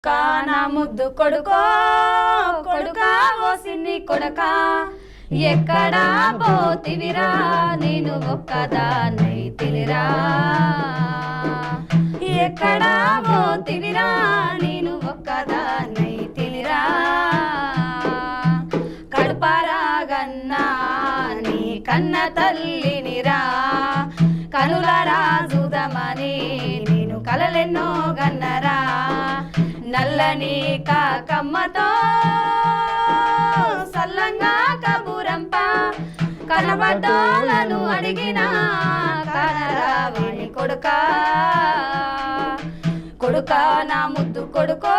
కానా ముద్దు కొడుకో కొడుకా ఓ సిన్ని కొడకా ఎక్కడా పోతివిరా నేను ఒక్కదాన్నై తెలిరా ఎక్కడా పోతివిరా నేను ఒక్కదాన్నై తెలిరా కడుపారాగన్నా నీ కన్న తల్లినిరా కనుల రాజుదమని నేను కలలెన్నో గన్నరా నల్లని కాకమ్మతో సల్లంగా కబూరంప కనబడ్డాలను అడిగినా కనరావిని కొడుకా కొడుకా నా ముద్దు కొడుకో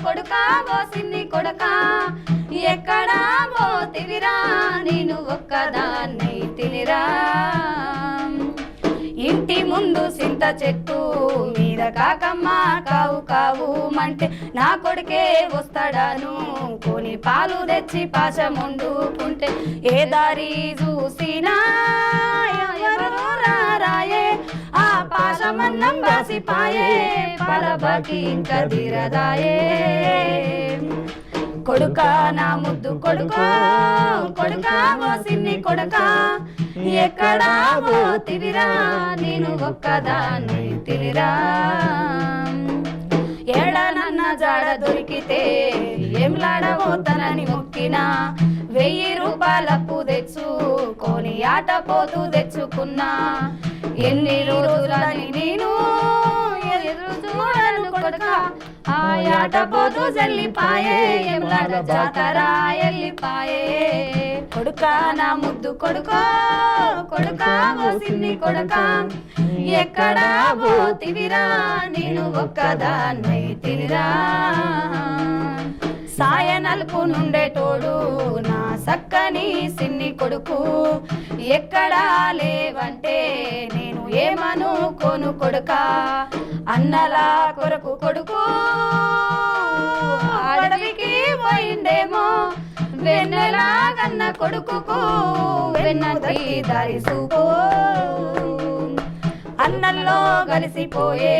కొడుకా ఓ సిన్ని కొడుకా ఎక్కడా పోతివిరా నేను ఒక్కదాన్నై తినిరా ఇంటి ముందు సింత చెట్టు మీద కాకమ్మ కావు కావు మంటే నా కొడుకే వస్తాడాను కొని పాలు తెచ్చి పాశముండుకుంటే ఏ దారి చూసినా ఎవరో రారాయే ఆ పాశమన్నం రాసిపాయే పలబాకి ఇంకా తీరదాయే కొడుకా నా ముద్దు కొడుకో కొడుకా ఓ సిన్ని కొడుకా ఎక్కడా పోతివిరా నేను ఒక్కదాన్నై తినిరా ఏడనన్న జాడ దొరికితే ఏంలాడబోతనని మొక్కినా 1000 రూపాయల అప్పు తెచ్చుకొని ఆట పోతూ తెచ్చుకున్నా ఎన్ని రోజులని నేను ఎదురు చూడను కొడుకా ఆ ఆట పోతూ జల్లిపాయే ఏంలాడ జాతర ఎల్లిపాయే కొడుకా నా ముద్దు కొడుకో కొడుకా ఓ సిన్ని కొడుకా ఎక్కడా పోతివిరా నేను ఒక్కదాన్నై తినిరా సాయ నలుపు నుండేటోడు నా సక్కని సిన్ని కొడుకు ఎక్కడా లేవంటే నేను ఏమను కోను కొడుకా అన్నలా కొరకు కొడుకు అడవికి పోయిండేమో వెన్నెలాగన్న కొడుకుకు వెన్నటి దారి చూపో అన్నంలో కలిసిపోయే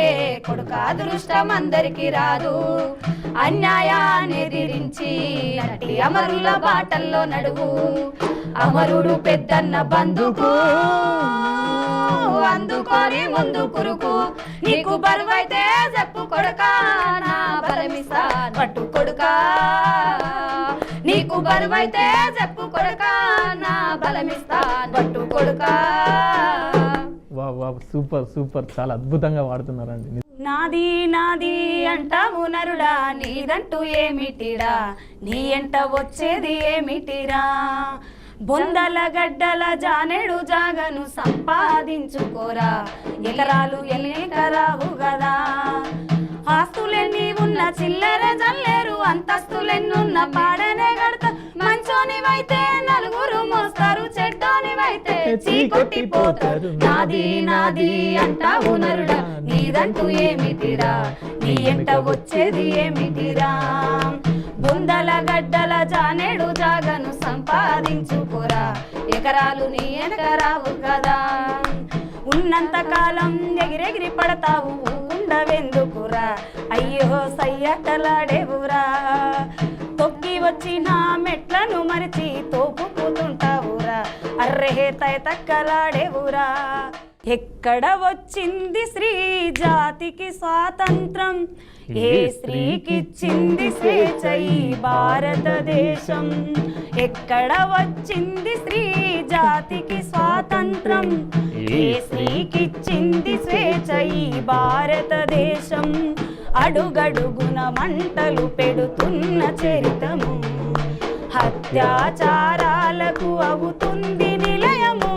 కొడుక అదృష్టం అందరికి రాదు అన్యాయాన్ని ఎదిరించి నటి అమరుల బాటల్లో నడువు అమరుడు పెద్దన్న బంధుకు అందుకొని ముందు కురుకు నీకు బరువైతే చెప్పు కొడుకా నా బలమిస్తా పట్టు కొడుకా నీకు బరువైతే చెప్పు కొడుకా నా బలమిస్తా పట్టు కొడుకా సూపర్ సూపర్ చాలా అద్భుతంగా వాడుతున్నారండి. నాది నాది అంటావు నరుడా నీదంటూ ఏమిటిరా నీ ఎంట వచ్చేది ఏమిటిరా బొందల గడ్డల జానెడు జాగను సంపాదించుకోరా ఎకరాలు ఎన్నికరావు గదా ఆస్తులెన్ని ఉన్న చిల్లర జల్లేరు అంతస్తులెన్నున్న పాడనే గడతా మంచోనివైతే నలుగురు మోస్తారు చెడ్డోనివైతే చీకొట్టిపోతారు నాది నాది అంటావు నరుడా నీదంటూ ఏమిటిరా నీ ఎంట వచ్చేది ఏమిటిరా బొందల గడ్డల జానెడు జాగను సంపాదించుకోరా ఎకరాలు నీ ఎనకరావు కదా ఉన్నంత కాలం ఎగిరెగిరి పడతావు ఉండవెందుకురా అయ్యో సయ్యటలాడేవురా తొక్కి వచ్చిన మెట్లను మరిచి తోపుకుంటుంటావురా అర్రెహే తక్కలాడేవురా ఎక్కడ వచ్చింది స్త్రీ జాతికి స్వాతంత్రం ఏ స్త్రీకిచ్చింది స్వేచ్ఛ ఈ భారతదేశం ఎక్కడ వచ్చింది స్త్రీ జాతికి స్వాతంత్రం ఏ స్త్రీకిచ్చింది స్వేచ్ఛ ఈ భారతదేశం అడుగడుగున మంటలు పెడుతున్న చరితము హత్యాచారాలకు అవుతుంది నిలయము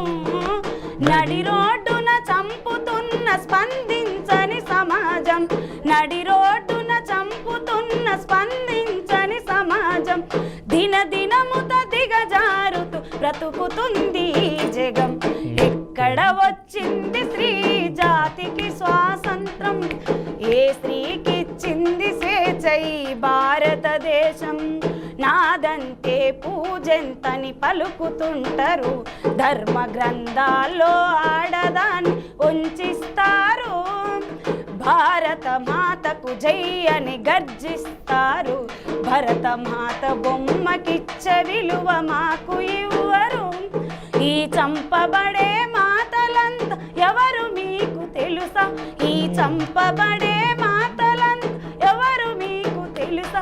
నడి రోడ్డున చంపుతున్న స్పందించని సమాజం నడి రోడ్డున చంపుతున్న స్పందించని సమాజం దినదినముత దిగజారుతూ బ్రతుకుతుంది ఈ జగం ఎక్కడ వచ్చింది స్త్రీ జాతికి స్వాతంత్రం ఏ స్త్రీకిచ్చింది స్వేచ్ఛ ఈ భారతదేశం నాదంటే పూజెంతని పలుకుతుంటారు ధర్మ గ్రంథాల్లో ఆడదాన్ని ఉంచిస్తారు భారత మాతకు జై అని గర్జిస్తారు. భరత మాత బొమ్మకిచ్చే విలువ మాకు ఇవ్వరు. ఈ చంపబడే మాతలంతా ఎవరు మీకు తెలుసా? ఈ చంపబడే మాతలంతా ఎవరు మీకు తెలుసా?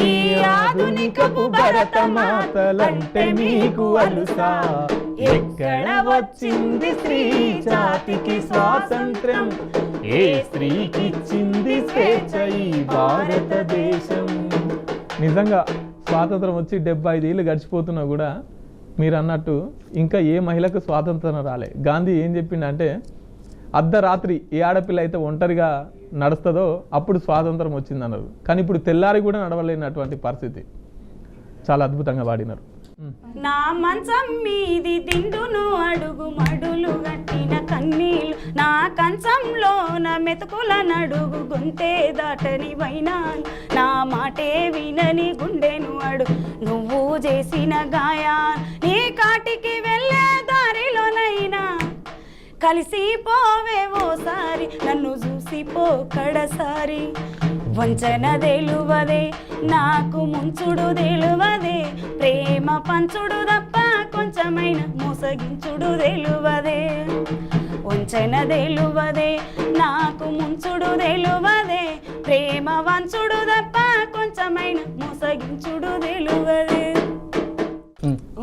ఈ ఆధునికపు భరత మాతలంటే మీకు అలుసా? ఎక్కడ వచ్చింది స్త్రీ జాతికి స్వాతంత్ర్యం? ఏ స్త్రీకిచ్చింది స్వేచ్ఛ ఈ భారతదేశం? నిజంగా స్వాతంత్రం వచ్చి 75 ఏళ్ళు గడిచిపోతున్నా కూడా మీరు అన్నట్టు ఇంకా ఏ మహిళకు స్వాతంత్రం రాలే. గాంధీ ఏం చెప్పిండంటే అర్ధరాత్రి ఏ ఆడపిల్ల అయితే ఒంటరిగా నడుస్తుందో అప్పుడు స్వాతంత్రం వచ్చిందన్నారు. కానీ ఇప్పుడు తెల్లారి కూడా నడవలేనటువంటి పరిస్థితి. చాలా అద్భుతంగా వాడినారు. నా మంచం మీది దిండును అడుగు మడులు గట్టిన కన్నీళ్ళు, నా కంచంలోన మెతుకుల నడుగు గొంతే దాటని వైనాలు, నా మాటే వినని గుండెను అడుగు నువ్వు చేసిన గాయా, నీ కాటికి వెళ్ళే దారిలోనైనా కలిసిపోవే ఓసారి, నన్ను చూసిపో కడసారి. వంచన తెలువదే నాకు ముంచుడు తెలువదే, ప్రేమ పంచుడు తప్ప కొంచెమైన మోసగించుడు తెలువదే. వంచన తెలువదే నాకు ముంచుడు తెలువదే, ప్రేమ వంచుడు తప్ప కొంచెమైన మోసగించుడు తెలువదే.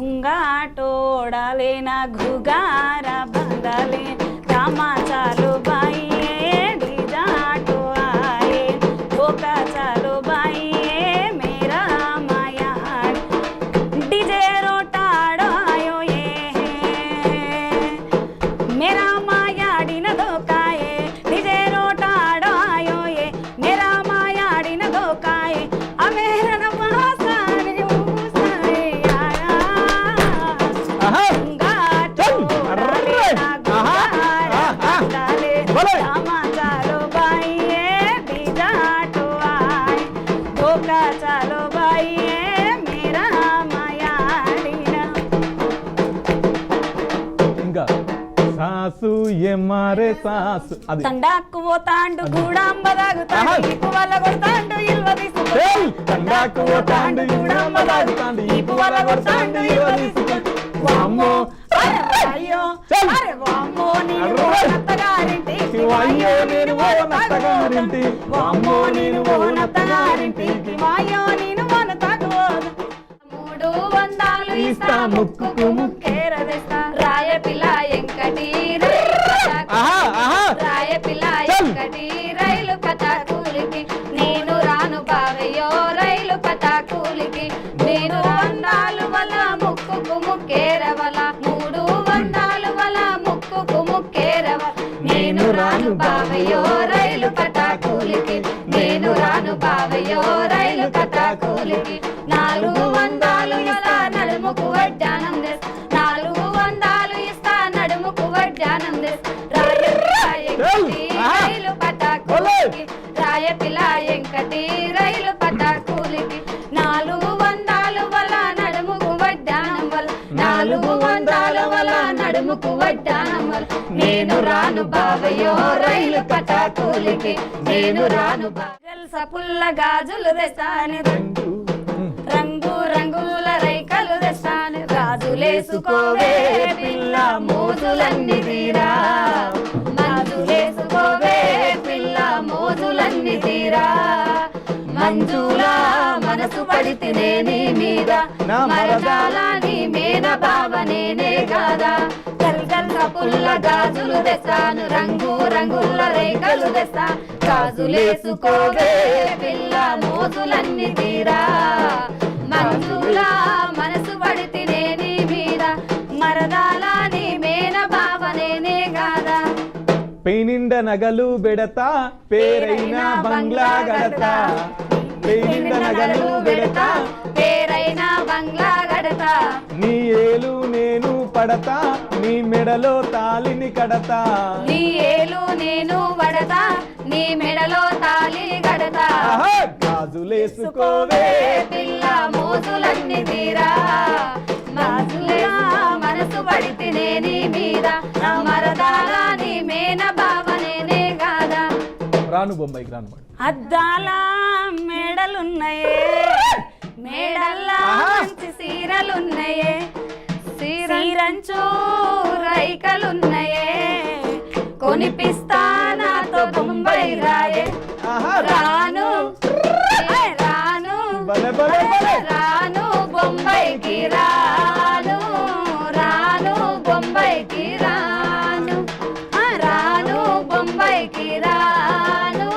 ఉంగాటోడాలే నా घुगारा बंदाले रामा चालो बाइए डिजाटो आए धोखा चालो बाइए मेरा माया डीजे रोटाड़ो आयो ये मेरा माया डिन धोकाए डीजे रोटाड़ो आयो ये मेरा माया डिन धोकाए अमेरा సాసు ఎమ్మారే సాసు అది తండాకు పోతాండు గూడాంబ దాగుతాండు ఈపు వల్ల కొడతాండు ఇల్వ తీసుకుంటాండు తండాకు పోతాండు గూడాంబ దాగుతాండు ఈపు వల్ల కొడతాండు ఇల్వ తీసుకుంటాండు వామ్మో అయ్యో అరే వామ్మో నేను నత్తగారింటికి వాయ్యో నేను నత్తగారింటి వామ్మో నేను నత్తగారింటికి వాయ్యో నేను వనతగోదు 300 ఇస్తా ముక్కుకు ముక్కేరదేస్తా రాయ పిల్ల ఎంకటి రాయ పిల్ల ఎంకటి రైలు కథ కూలికి నేను రాను బావయ్యో రైలు కథ కూలికి నేను వందాలు వల్ల ముక్కుకు ముక్కేరవల 300 వల్ల ముక్కుకు ముక్కేరవల నేను రాను బావయ్యో రైలు కథ కూలికి నేను రాను బావయ్యో రైలు కథ కూలికి 400 ఇస్తా నడుముకు వడ్డానం దేస్ 400 ఇస్తా నడుముకు వడ్డానం దేస్ రైలు కథ కూలికి రాయ పిల్ల ఎంకటి రైలు కథ కూలికి 400 వల్ల నడుముకు వడ్డానం వల్ల 400 వల్ల నడుముకు వడ్డానం వల్ల నేను రాను బావయ్యో రైలు కథ కూలికి నేను రాను సపుల్ల గాజులు తెస్తాను రంగు రంగుల రైకలు తెస్తాను గాజులేసుకోవే పిల్ల మోజులన్నీ తీరా మంజులేసుకోవే పిల్ల మోజులన్నీ తీరా మంజులా మనసు పడితేనే నీ మీద మరదాల నీ మేన బావ నేనే కాదా గల్గల్ సపుల్ల గాజులు తెస్తాను రంగు రంగుల రేఖలు తెస్తా గాజులేసుకోవే పిల్ల మోజులన్నీ తీరా మంజులా మనసు పడితేనే నీ మీద మరదాల నీ మేన బావ నేనే కాదా పేనిండ నగలు బెడతా పేరైన బంగ్లా గడతా పేనిండ నగలు బెడతా పేరైన బంగ్లా గడతా నీ ఏలు నేను పడతా నీ మెడలో తాలిని కడతా నీ ఏలు నేను పడతా నీ మెడలో తాలి గడతా గాజులేసుకోవే పిల్ల మోజులన్నీ తీరా మనసు పడితేనే నీ మీద మరదాల నీ మేన బావ నేనే కాదా రాను బొంబాయికి రాను పాడు. అద్దాల మేడలున్నాయే మేడల్లా మంచి సీరలున్నాయే సీరంచు రైకలున్నాయే కొనిపిస్తా నాతో బొంబాయి రాయే రాను రాను రాను బొంబాయికి రాను రాను బొంబాయికి రాను రాను బొంబాయికి రాను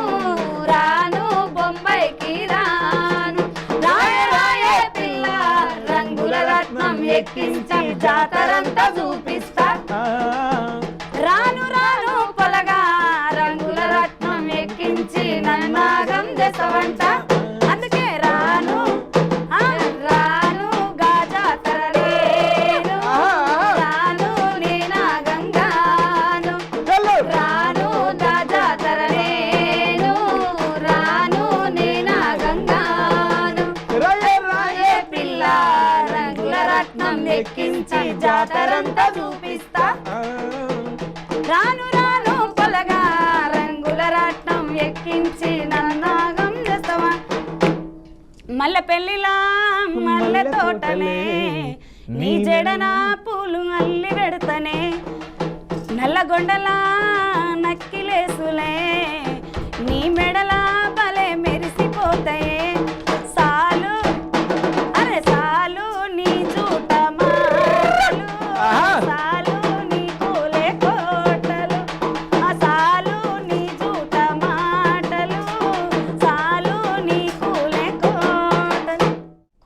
రాను బొంబాయికి రాను రాయే రాయే పిల్ల రంగుల రత్నం ఎక్కించి జాతరంతా చూపిస్తా రాను రాను పొలగా రంగుల రత్నం ఎక్కించి నన్నాగం చేసవంట అందుకే రాను రాను గాజాతర నేను రాను నేనాగంగాను రాను గాజాతర నేను రాను నేనాగంగాను రాయే పిల్ల రంగుల రత్నం ఎక్కించి జాతరంతా చూపిస్తా రాను రాను పొలగా రంగుల రత్నం ఎక్కించి నన్నాగం చేస్తావా మల్లె పెళ్లిలా మల్లె తోటలే నీ జడనా పూలు అల్లి పెడతనే నల్లగొండలా నక్కిలేసులే నీ మెడలా భలే మెరిసిపోతాయే సాలు అరే సాలు నీ చూట మాటలు సాలు నీ కోలే కోటలు సాలు నీ చూట మాటలు సాలు నీ కోలే కోటలు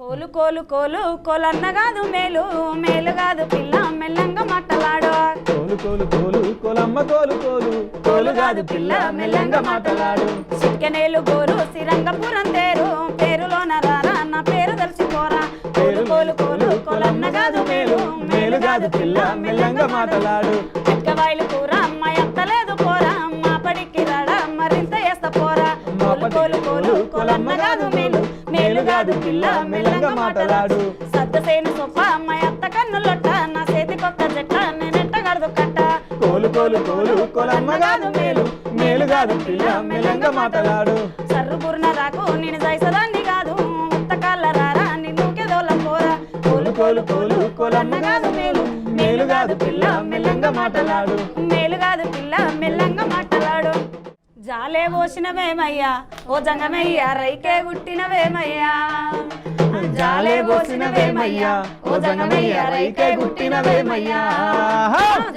కోలు కోలు కోలు కోలన్న కాదు మేలు మేలు కాదు పిల్ల మెల్లంగా మాటలాడు కోలు కోలు కోలు కోలమ్మ కోలు కోలు కోలు కాదు పిల్ల మెల్లంగా మాటలాడు చిక్కనేలు గోరు సిరంగపురం తేరు పేరులోన రారా నా పేరు తెలిసిపోరా కోలు కోలు కోలు కోలన్న కాదు మేలు మేలు కాదు పిల్ల మెల్లంగా మాటలాడు ఎక్కవాయిలు కూర అమ్మ ఎత్తలేదు పోరా అమ్మ పడికి రాడా మరింత వేస్తా పోరా కోలు కోలు కోలు కోలన్న కాదు మేలు మేలు కాదు పిల్ల మెల్లంగా మాటలాడు సద్దసేను సొప్ప అమ్మ ఎత్త కన్నులొట్ట నా చేతి కొత్త చెట్ట నేనెట్ట గడదు కట్ట కోలు కోలు కోలు కోలమ్మ కాదు మేలు మేలు కాదు పిల్ల మెల్లంగా మాటలాడు సర్రు బుర్న రాకు నేను జైసదాన్ని కాదు ఉత్తకాళ్ళ రారా నిన్నుకెదోల పోరా కోలు కోలు కోలు కోలమ్మ కాదు మేలు మేలు కాదు పిల్ల మెల్లంగా మాటలాడు మేలు కాదు పిల్ల మెల్లంగా మాటలాడు జాలే పోసినవేమయ్యా ఓ జంగమయ్యా రైకే గుట్టినవేమయ్యా జాలే పోసినవేమయ్యా ఓ జంగమయ్యా రైకే గుట్టినవేమయ్యా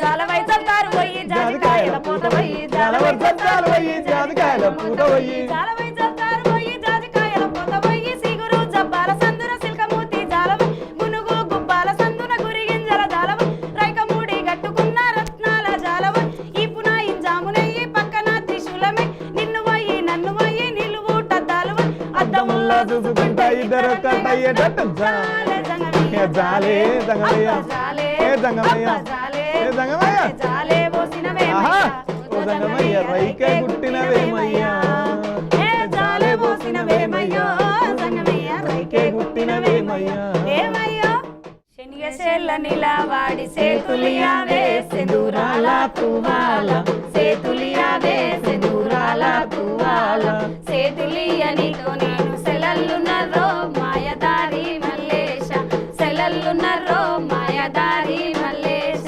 జాలవై చల్తారు పోయి జాజికాయల పూత పోయి జాలవై చల్తారు పోయి జాజికాయల పూత పోయి జాలవై చల్తారు పోయి జాజికాయల పూత పోయి సిగురు జబ్బాల సందున సిల్కమూతి జాలవై గునుగు గుబ్బాల సందున గురిగింజల జాలవై రైక మూడి గట్టుకున్న రత్నాల జాలవై ఈ పునా ఇంజామునయ్యి పక్కన త్రిశూలమై నిన్ను పోయి నన్ను పోయి నిలువుట దాలవై అద్దముల్లో చూసుకుంటా ఇద్దరు కట్టయ్యేటట్టు జాలే జాలే జంగమయ్య ఏ జంగమయ్య ఏ జంగమయ్య జాలే పోసినవేమయ్యా ఓ జంగమయ్య రైకే గుట్టినవేమయ్యా ఏ జాలే పోసినవేమయ్యో జంగమయ్య రైకే గుట్టినవేమయ్యా ఏమయ్యో శనిగసేళ్ళ నిలవాడి సేతులియావే సెందూరాల తువాల సేతులియావే సెందూరాల తువాల సేతులియనితో నేను సెలల్లున్నరో మాయదారి మల్లేశ సెలల్లున్నరో మాయదారి మల్లేశ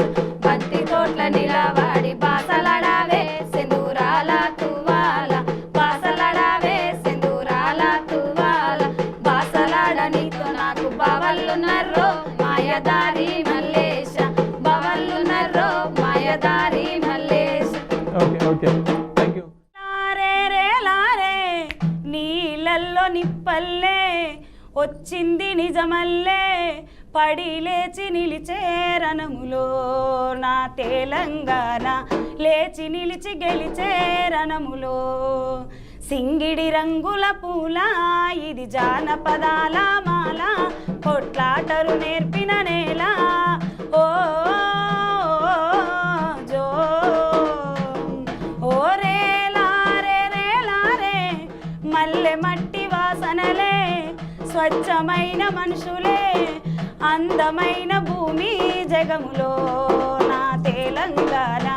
బంతి తోట్ల నిలవాడి బాసలడావే సెందూరాల తువాల బాసలడావే సెందూరాల తువాల బాసలాడనితో నాకు బావల్లున్నరో మాయదారి మల్లేశ బావల్లున్నరో మాయదారి మల్లేశ ఓకే ఓకే థ్యాంక్ యూ లారే రే లారే నీళ్ళల్లో నిప్పల్లే వచ్చింది నిజమల్లే పడి లేచి నిలిచే రణములో నా తెలంగాణ లేచి నిలిచి గెలిచే రణములో సింగిడి రంగుల పూల ఇది జానపదాల మాల కొట్లాటరు నేర్పిన నేల ఓ జో ఓ రే లారే రే లారే మల్లె మట్టి వాసనలే స్వచ్ఛమైన మనుషులే అందమైన భూమి జగములో నా తెలంగాణ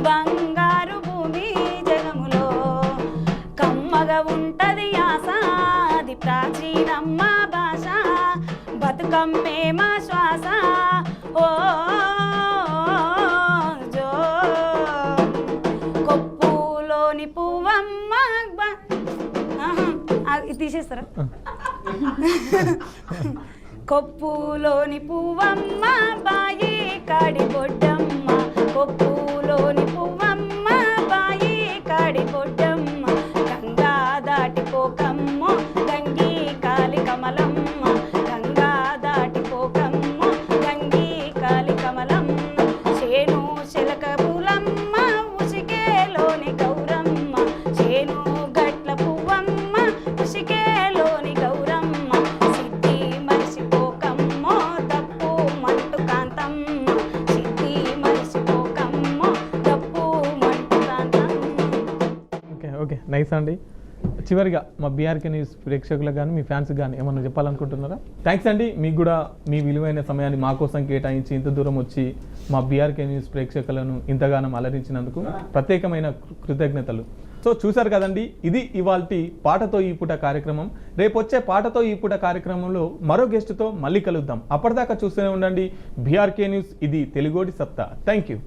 బంగారు భూమి జగములో ప్రాచీనమ్మ భాష బతుకమ్మే మా శ్వాస ఓ జో కొప్పులోని పువ్వమ్మ ఇది తీసేస్తారా కొప్పులోని పువ్వమ్మ బాయి కాడి బొడ్డమ్మ కొప్పులోని పువ్వమ్మ బాయి కాడి బొడ్డమ్మ గంగా దాటిపోకమ్మో గంగి కాలి కమలమ్మ గంగా దాటిపోకమ్మో గంగి కాలి కమలమ్మ చేను చిలక పూలమ్మ ఉసికేలోని గౌరమ్మ చేను గట్ల పువ్వమ్మ ఉసికేలోని గౌరమ్మ సిద్ధి మరిసిపోకమ్మో తప్పు మంటు కాంతమ్మ సిద్ధి మరిసిపోకమ్మో తప్పు మంటు కాంతమ్మ. ఓకే ఓకే నైస్ అండి. చివరిగా మా బీఆర్కే న్యూస్ ప్రేక్షకులకు కానీ మీ ఫ్యాన్స్ కానీ ఏమన్నా చెప్పాలనుకుంటున్నారా? థ్యాంక్స్ అండి. మీకు కూడా మీ విలువైన సమయాన్ని మా కోసం కేటాయించి ఇంత దూరం వచ్చి మా బీఆర్కే న్యూస్ ప్రేక్షకులను ఇంతగానం అలరించినందుకు ప్రత్యేకమైన కృతజ్ఞతలు. సో చూసారు కదండి, ఇది ఇవాల్టి పాటతో ఈ పూట కార్యక్రమం. రేపు వచ్చే పాటతో ఈ పూట కార్యక్రమంలో మరో గెస్ట్తో మళ్ళీ కలుద్దాం. అప్పటిదాకా చూస్తూనే ఉండండి బీఆర్కే న్యూస్, ఇది తెలుగోడి సత్తా. Thank you.